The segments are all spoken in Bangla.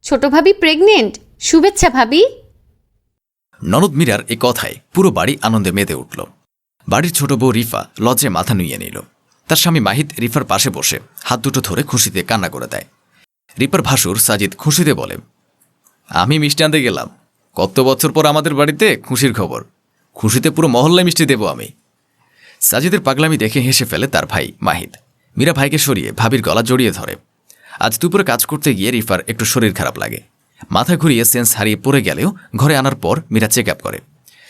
ছোট ভাবি প্রেগনেন্ট, শুভেচ্ছা ভাবি। ননদ মীরার এই কথায় পুরো বাড়ি আনন্দে মেতে উঠল। বাড়ির ছোট বউ রিফা লজ্জায় মাথা নুইয়ে নিল। তার স্বামী মাহিদ রিফার পাশে বসে হাত দুটো ধরে খুশিতে কান্না করে দেয়। রিফার ভাসুর সাজিদ খুশিতে বলে, আমি মিষ্টি আনতে গেলাম, কত বছর পর আমাদের বাড়িতে খুশির খবর, খুশিতে পুরো মহল্লায় মিষ্টি দেব আমি। সাজিদের পাগলামি দেখে হেসে ফেলে তার ভাই মাহিদ। মীরা ভাইকে সরিয়ে ভাবির গলা জড়িয়ে ধরে। আজ দুপুরে কাজ করতে গিয়ে রিফার একটু শরীর খারাপ লাগে। মাথা ঘুরিয়ে সেন্স হারিয়ে পড়ে গেলেও ঘরে আনার পর মীরা চেক আপ করে।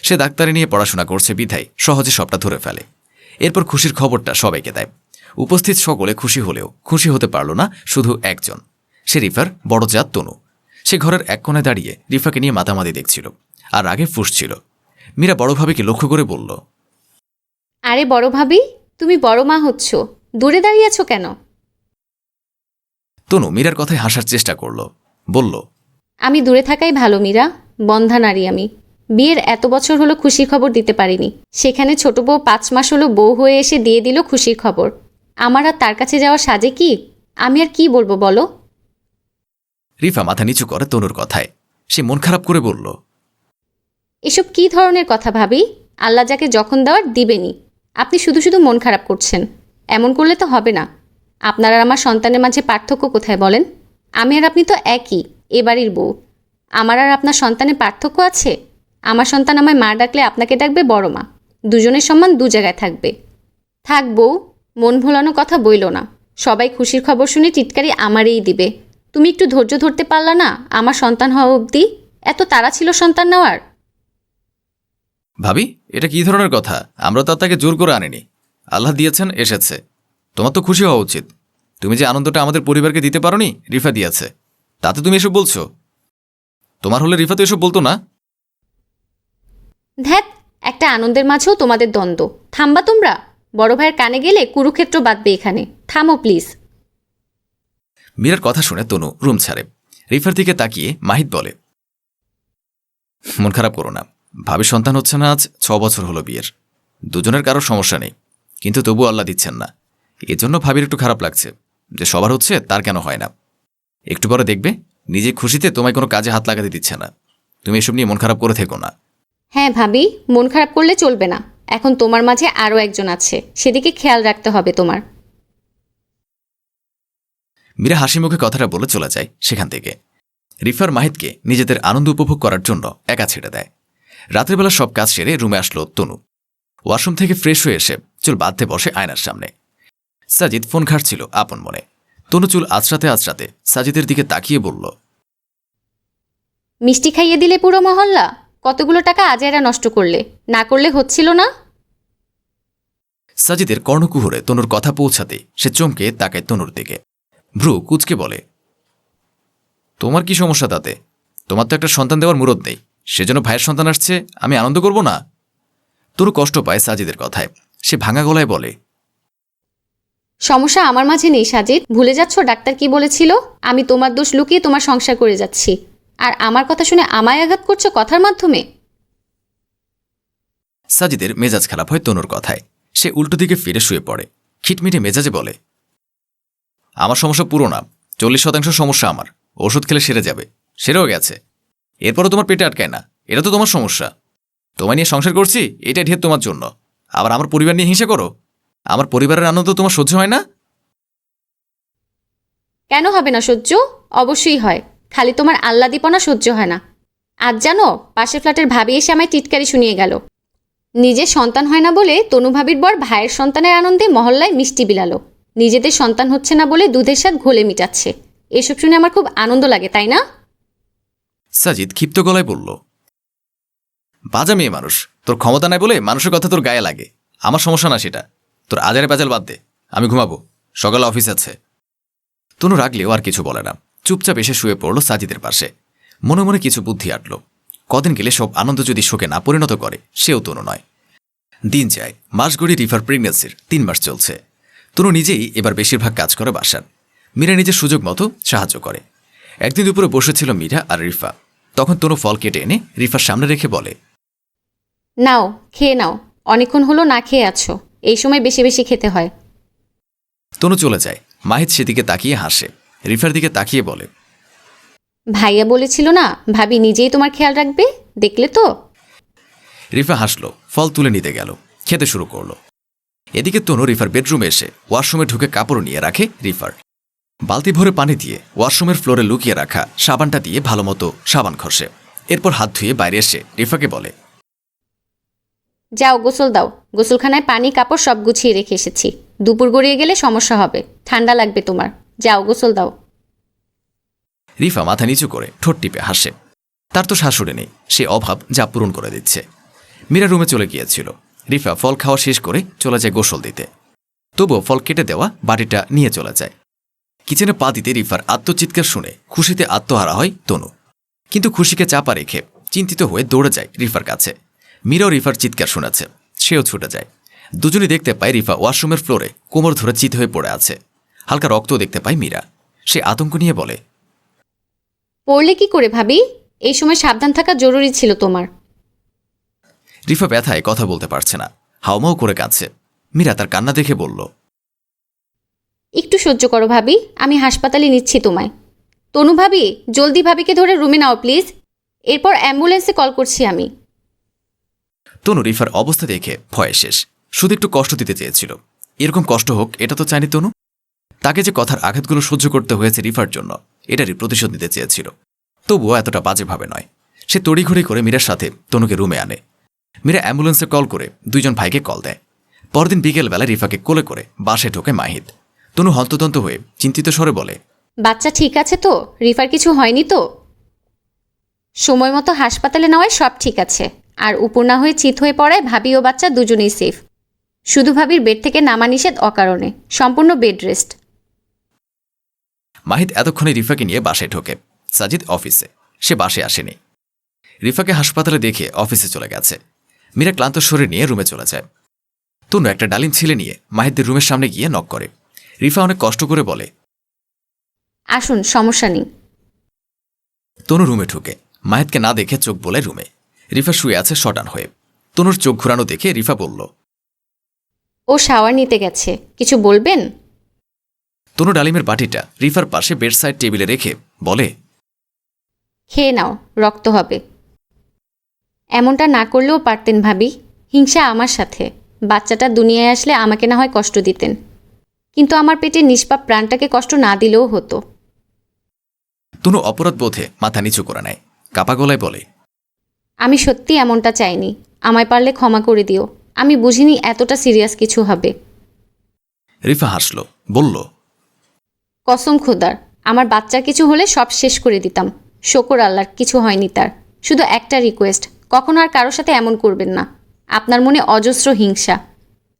সে ডাক্তারি নিয়ে পড়াশোনা করছে বিধায় সহজে সবটা ধরে ফেলে। এরপর খুশির খবরটা সবাইকে দেয়। উপস্থিত সকলে খুশি হলেও খুশি হতে পারল না শুধু একজন, সে রিফার বড় জাত তনু। সে ঘরের এক কোণে দাঁড়িয়ে রিফাকে নিয়ে মাতামাতি দেখছিল আর আগে ফুঁসছিল। মীরা বড় ভাবিকে লক্ষ্য করে বলল, আরে বড় ভাবি, তুমি বড় মা হচ্ছ, দূরে দাঁড়িয়ে আছো কেন? তনু মীরার কথায় হাসার চেষ্টা করল, বলল, আমি দূরে থাকাই ভালো মীরা, বন্ধা নারী আমি। বিয়ের এত বছর হলো খুশির খবর দিতে পারিনি, সেখানে ছোট বউ 5 মাস হলো বউ হয়ে এসে দিয়ে দিল খুশির খবর। আমার আর তার কাছে যাওয়া সাজে কি? আমি আর কি বলবো বলো? রিফা মাথা নিচু করে তনুর কথায়। সে মন খারাপ করে বলল, এসব কি ধরনের কথা ভাবি? আল্লাহ যাকে যখন দেওয়ার দিবেনি, আপনি শুধু শুধু মন খারাপ করছেন। এমন করলে তো হবে না। আপনার আর আমার সন্তানের মাঝে পার্থক্য কোথায় বলেন? আমি আর আপনি তো একই, এ বাড়ির বউ। আমার আর আপনার সন্তানের পার্থক্য আছে? আমার সন্তান আমায় মা ডাকলে আপনাকে ডাকবে বড় মা। দুজনের সম্মান দু জায়গায় থাকবে। থাক বউ, মন ভোলানো কথা বইল না। সবাই খুশির খবর শুনে টিটকারি আমারই দিবে। তুমি একটু ধৈর্য ধরতে পারলা না আমার সন্তান হওয়া অবধি? এত তাড়া ছিল সন্তান নেওয়ার? ভাবি, এটা কি ধরনের কথা? আমরা তো তাকে জোর করে আনিনি, আল্লাহ দিয়েছেন, এসেছে। তোমার তো খুশি হওয়া উচিত। তুমি যে আনন্দটা আমাদের পরিবারকে দিতে পারোনি, রিফা দিয়েছে, তাতে তুমি এসব বলছো? তোমার হলে রিফা তো এসব বলতো না। ধ্যাত, একটা আনন্দের মাঝেও তোমাদের দ্বন্দ্ব। থামবা তোমরা? বড় ভাইয়ের কানে গেলে কুরুক্ষেত্র বাঁধবে এখানে। থামো প্লিজ। মীরার কথা শুনে তনু রুম ছাড়ে। রিফার দিকে তাকিয়ে মাহিদ বলে, মন খারাপ করো না, ভাবির সন্তান হচ্ছে না আজ 6 বছর হলো বিয়ের। দুজনের কারো সমস্যা নেই, কিন্তু তবু আল্লাহ দিচ্ছেন না। এজন্য ভাবির একটু খারাপ লাগছে যে সবার হচ্ছে, তার কেন হয় না। একটু পরে দেখবে নিজে খুশিতে তোমায় কোনো কাজে হাত লাগাতে দিচ্ছে না। তুমি এসব নিয়ে মন খারাপ করে থেকো না। হ্যাঁ ভাবি, মন খারাপ করলে চলবে না। এখন তোমার মাঝে আরও একজন আছে, সেদিকে খেয়াল রাখতে হবে তোমার। মীরা হাসি মুখে কথাটা বলে চলে যায় সেখান থেকে। রিফার মাহিদকে নিজেদের আনন্দ উপভোগ করার জন্য একা ছেড়ে দেয়। রাতের বেলা সব কাজ সেরে রুমে আসলো তনু। ওয়াশরুম থেকে ফ্রেশ হয়ে এসে চুল বাঁধতে বসে আয়নার সামনে। সাজিদ ফোন ঘাটছিল আপন মনে। তনু চুল আঁচড়াতে আঁচড়াতে সাজিদের দিকে তাকিয়ে বলল, মিষ্টি খাইয়ে দিলে পুরো মহল্লা? কতগুলো টাকা আজাইরা নষ্ট করলে, না করলে হচ্ছিল না? সাজিদের কর্ণকুহরে তনুর কথা পৌঁছাতে সে চমকে তাকায় তনুর দিকে। ভ্রু কুচকে বলে, তোমার কি সমস্যা তাতে? তোমার তো একটা সন্তান দেওয়ার মুরদ নেই, সেজন্য ভাইয়ের সন্তান আসছে, আমি আনন্দ করব না? তনু কষ্ট পায় সাজিদের কথায়। সে ভাঙা গলায় বলে, সমস্যা আমার মাঝে নেই সাজিদ, ভুলে যাচ্ছ ডাক্তার কি বলেছিল? আমি তোমার দোষ লুকিয়ে তোমার সংসার করে যাচ্ছি, আর আমার কথা শুনে আমায় আঘাত করছো কথার মাধ্যমে। সাজিদের মেজাজ খারাপ হয় তনুর কথায়। সে উল্টো দিকে ফিরে শুয়ে পড়ে। খিটমিটে মেজাজে বলে, আমার সমস্যা পুরো না, 40% সমস্যা আমার। ওষুধ খেলে সেরে যাবে, সেরেও গেছে। এরপরও তোমার পেটে আটকায় না, এটা তো তোমার সমস্যা। তোমায় নিয়ে সংসার করছি, এটা ঢের তোমার জন্য। আবার আমার পরিবার নিয়ে হিংসা করো? আমার পরিবারের আনন্দ তোমার সহ্য হয় না? কেন হবে না সহ্য? অবশ্যই হয়, খালি তোমার আহ্লাদীপনা সহ্য হয় না। আজ জানো, পাশের ফ্ল্যাটের ভাবি এসে আমায় টিটকারি শুনিয়ে গেল। নিজের সন্তান হয় না বলে তনু ভাবির বর ভাইয়ের সন্তানের আনন্দে মহল্লায় মিষ্টি বিলালো। নিজেদের সন্তান হচ্ছে না বলে দুধের স্বাদ ঘোলে মিটাচ্ছে। এসব শুনে আমার খুব আনন্দ লাগে, তাই না? সাজিদ ক্ষিপ্ত গলায় বলল, বাজা মেয়ে মানুষ, তোর ক্ষমতা নাই বলে মানুষের কথা তোর গায়ে লাগে। আমার সমস্যা না সেটা, তোর আজারে প্যাজাল বাদ দে। আমি ঘুমাবো, সকালে অফিস আছে। তনু রাগলেও আর কিছু বলে না, চুপচাপ এসে শুয়ে পড়ল সাজিদের পাশে। মনে মনে কিছু বুদ্ধি আটল। কদিন গেলে সব আনন্দ যদি শোকে না পরিণত করে, সেও তনু নয়। দিন যায়, মাস গড়ি রিফার প্রেগন্যান্সির 3 মাস চলছে। তনু নিজেই এবার বেশিরভাগ কাজ করে বাসার। মীরা নিজের সুযোগ মতো সাহায্য করে। একদিন দুপুরে বসেছিল মীরা আর রিফা। তখন তনু ফল কেটে এনে রিফার সামনে রেখে বলে, নাও, খেয়ে নাও, অনেকক্ষণ হলো না খেয়ে আছো, এই সময় বেশি বেশি খেতে হয়। তনু চলে যায়। মাহিদ সেদিকে তাকিয়ে হাসে। রিফার দিকে তাকিয়ে বলে, ভাইয়া বলেছিল না ভাবি নিজেই তোমার খেয়াল রাখবে, দেখলে তো। রিফা হাসলো, ফল তুলে নিতে গেল, খেতে শুরু করলো। এদিকে তনু রিফার বেডরুমে এসে ওয়াশরুমে ঢুকে কাপড় নিয়ে রাখে রিফার। বালতি ভরে পানি দিয়ে ওয়াশরুমের ফ্লোরে লুকিয়ে রাখা সাবানটা দিয়ে ভালোমতো সাবান ঘষে। এরপর হাত ধুয়ে বাইরে এসে রিফাকে বলে, যাও গোসল দাও, গোসলখানায় পানি কাপড় সব গুছিয়ে রেখে এসেছি। দুপুর গড়িয়ে গেলে সমস্যা হবে, ঠান্ডা লাগবে তোমার। যাও গোসল দাও। রিফা মাথা নিচু করে ঠোঁট টিপে হাসে। তার তো শাশুড়ি নেই, সে অভাব যা পূরণ করে দিচ্ছে। মীরা রুমে চলে গিয়েছিল। রিফা ফল খাওয়া শেষ করে চলে যায় গোসল দিতে। তবুও ফল কেটে দেওয়া বাড়িটা নিয়ে চলে যায়। কিচেনে পা দিতে রিফার আত্মচিৎকার শুনে খুশিতে আত্মহারা হয় তনু। কিন্তু খুশিকে চাপা রেখে চিন্তিত হয়ে দৌড়ে যায় রিফার কাছে। মীরাও রিফার চিৎকার শুনেছে, সেও ছুটে যায়। দুজনই দেখতে পায় রিফা ওয়াশরুমের ফ্লোরে কোমর ধরে চিত হয়ে পড়ে আছে। হালকা রক্তও দেখতে পায় মীরা। সে আতঙ্ক নিয়ে বলে, পড়লে কি করে ভাবি? এই সময় সাবধান থাকা জরুরি ছিল তোমার। রিফা ব্যথায় কথা বলতে পারছে না, হাউমাউ করে কাঁদছে। মীরা তার কান্না দেখে বলল, একটু সহ্য করো ভাবি, আমি হাসপাতালে নিচ্ছি তোমায়। তনু ভাবি, জলদি ভাবিকে ধরে রুমে নাও প্লিজ, এরপর অ্যাম্বুলেন্সে কল করছি আমি। তনু রিফার অবস্থা দেখে ভয়ে শেষ। শুধু একটু কষ্ট দিতে চেয়েছিল। এরকম কষ্ট হোক এটা তো চায়নি তনু। তাকে যে কথার আঘাতগুলো সহ্য করতে হয়েছে রিফার জন্য, এটারই প্রতিশোধ নিতে চেয়েছিল। তবুও এতটা বাজেভাবে নয়। সে তড়িঘড়ি করে মীরার সাথে তনুকে রুমে আনে। মীরা অ্যাম্বুলেন্সে কল করে দুইজন ভাইকে কল দেয়। পরদিন বিকেলবেলা রিফাকে কোলে করে বাসে ঢোকে মাহিদ। তনু হন্তদন্ত হয়ে চিন্তিত স্বরে বলে, বাচ্চা ঠিক আছে তো? রিফার কিছু হয়নি তো? সময় মতো হাসপাতালে নেওয়ায় সব ঠিক আছে। আর উপর না হয়ে চিত হয়ে পড়ায় ভাবি ও বাচ্চা দুজনেই সেফ। শুধু ভাবির বেড থেকে নামা নিষেধ অকারণে, সম্পূর্ণ বেড রেস্ট। মাহিদ এতক্ষণে রিফাকে নিয়ে বাসায় ঢোকে। সাজিদ অফিসে, সে বাসে আসেনি। রিফাকে হাসপাতালে দেখে অফিসে চলে গেছে। মীরা ক্লান্ত শরীর নিয়ে রুমে চলে যায়। তনু একটা ডালিম ছিলে নিয়ে মাহিদদের রুমের সামনে গিয়ে নক করে। রিফা অনেক কষ্ট করে বলে, আসুন, সমস্যা নেই। তনু রুমে ঢুকে মাহিদকে না দেখে চোখ বোলায় রুমে। রিফা শুয়ে আছে শটান হয়ে। তনুর চোখ ঘোরানো দেখে রিফা বলল, ও শাওয়ার নিতে গেছে, কিছু বলবেন? তনু ডালিমের বাটিটা রিফার পাশে বেডসাইড টেবিলে রেখে বলে, খেয়ে নাও, রক্ত হবে। এমনটা না করলেও পারতেন ভাবি। হিংসা আমার সাথে। বাচ্চাটা দুনিয়ায় আসলে আমাকে না হয় কষ্ট দিতেন, কিন্তু আমার পেটে নিষ্পাপ প্রাণটাকে কষ্ট না দিলেও হতো। তনু অপরাধ বোধে মাথা নিচু করে নেয়। কাপা গলায় বলে, আমি সত্যি এমনটা চাইনি, আমায় পারলে ক্ষমা করে দিও। আমি বুঝিনি এতটা সিরিয়াস কিছু হবে। রিফা হাসল, বলল, কসম খোদার, আমার বাচ্চার কিছু হলে সব শেষ করে দিতাম। শকর আল্লাহর কিছু হয়নি তার। শুধু একটা রিকোয়েস্ট, কখনো আর কারোর সাথে এমন করবেন না। আপনার মনে অজস্র হিংসা,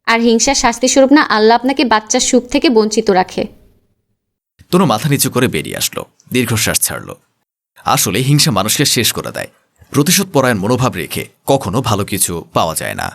আর হিংসার শাস্তিস্বরূপ না আল্লাহ আপনাকে বাচ্চার সুখ থেকে বঞ্চিত রাখে। তনু মাথা নিচু করে বেরিয়ে আসলো, দীর্ঘশ্বাস ছাড়ল। আসলে হিংসা মানুষকে শেষ করে দেয়। প্রতিশোধ পরায়ণ মনোভাব রেখে কখনো ভালো কিছু পাওয়া যায় না।